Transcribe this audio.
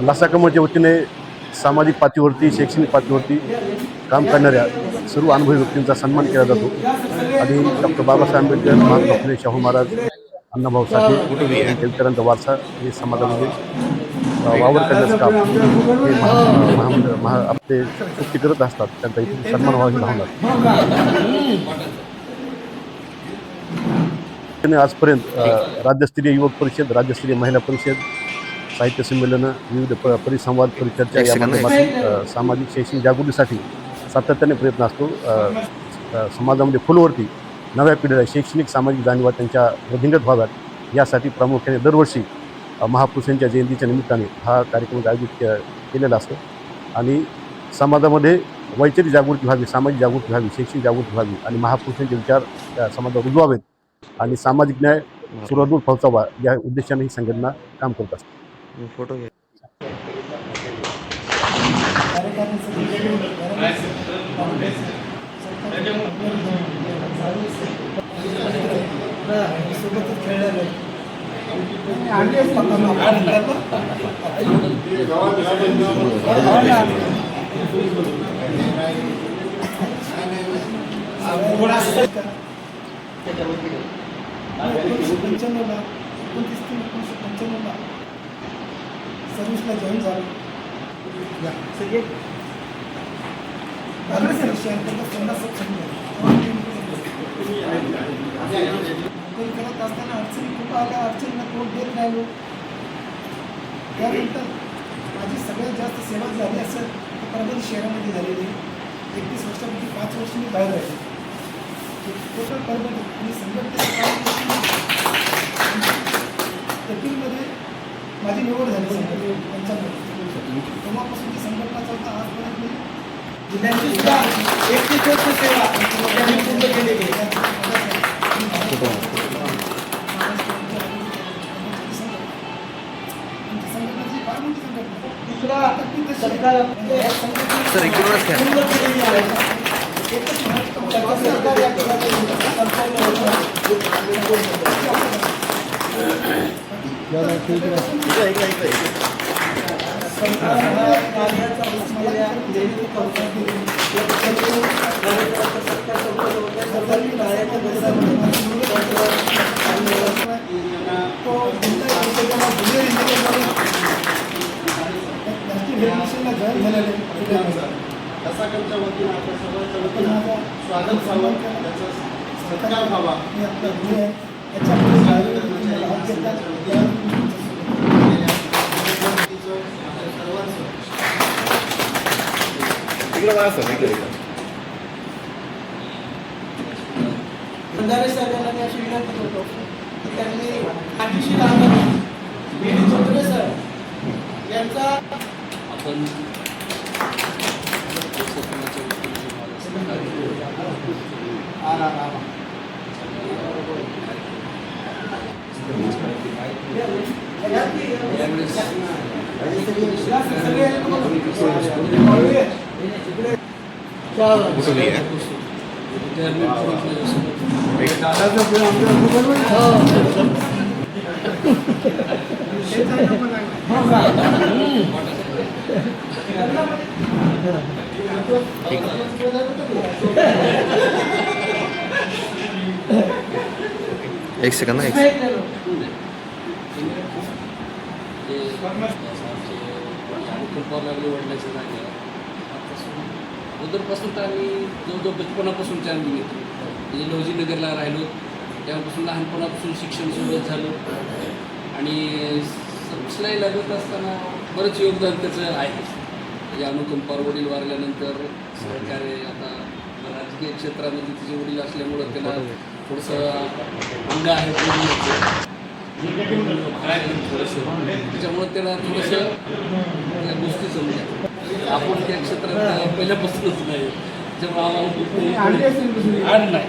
लासाकमच्या वतीने सामाजिक पातळीवरती, शैक्षणिक पातळीवरती काम करणाऱ्या सर्व अनुभवी व्यक्तींचा सन्मान केला जातो आणि डॉक्टर बाबासाहेब आंबेडकर, महात्मा फुले शाहू महाराज, अण्णाभाऊ साठे यांच्या विचारांचा वारसा हे समाजामध्ये वावर करण्याचं काम हे आपले शक्ती करत असतात. त्यांचा इथे सन्मान व्हावा ही भावना. आजपर्यंत राज्यस्तरीय युवक परिषद, राज्यस्तरीय महिला परिषद, साहित्य संमेलनं, विविध परिसंवाद, परिचर्चा या माध्यमातून सामाजिक शैक्षणिक जागृतीसाठी सातत्याने प्रयत्न असतो. समाजामध्ये खोलवरती नव्या पिढीला शैक्षणिक सामाजिक जाणीवा त्यांच्या वृद्धिंगत व्हाव्यात यासाठी प्रामुख्याने दरवर्षी महापुरुषांच्या जयंतीच्या निमित्ताने हा कार्यक्रम आयोजित केलेला असतो आणि समाजामध्ये वैचारिक जागृती व्हावी, सामाजिक जागृती व्हावी, शैक्षणिक जागृती व्हावी आणि महापुरुषांचे विचार त्या समाजात रुजवावेत आणि सामाजिक न्याय सुरळीत पोहोचावा या उद्देशाने ही संघटना काम करत असते. फोटो घ्या. सर्विसला जॉईन झालो. करत असताना अडचणी खूप आल्या, अडचणींना तोंड देत राहिलो. त्यानंतर माझी सगळ्यात जास्त सेवा झाली असेल तर परभणी शहरामध्ये झालेली. 31 वर्षापैकी 5 वर्ष मी बाहेर राहिले. टोटल परभणी आणि संघटनेचं एप्रिलमध्ये माझी निवड झाली संघटनेमध्ये. तेव्हापासून ती संघटना चालता आजपर्यंत मी जिल्ह्याची सुद्धा 31 वर्ष सेवा त्यांनी पूर्ण केलेली आहे. सर इकडूनच जॉईन झालेले लसाकमच्या वतीनं आपल्या सर्वांच्या वतीनं स्वागत व्हावं, त्याचा सत्कार व्हावा. मी आपला गुरु आहे त्याच्यामुळे बंधारे साहेबांना मी अशी विनंती करतो की त्यांनी पाठीशी राहणार बीडी चौधरी सर यांचा आपण एक सेकंद ना. उदरपासून तर आम्ही जवळजवळ बचपनापासूनच्या आम्ही मित्र म्हणजे लवजीनगरला राहिलो. तेव्हापासून लहानपणापासून शिक्षण सुरुवात झालं आणि सर्विसलाही लागत असताना बरंच योगदान त्याचं आहे. म्हणजे अनुकंपार वडील वारल्यानंतर सहकार्य आता राजकीय क्षेत्रामध्ये तिचे वडील असल्यामुळं त्याला थोडंसं अंग आहे त्याच्यामुळं त्याला थोडंसं त्या गोष्टी समजल्या. आपण त्या क्षेत्रात पहिल्यापासूनच नाही त्याच्यामुळे आम्हाला नाही.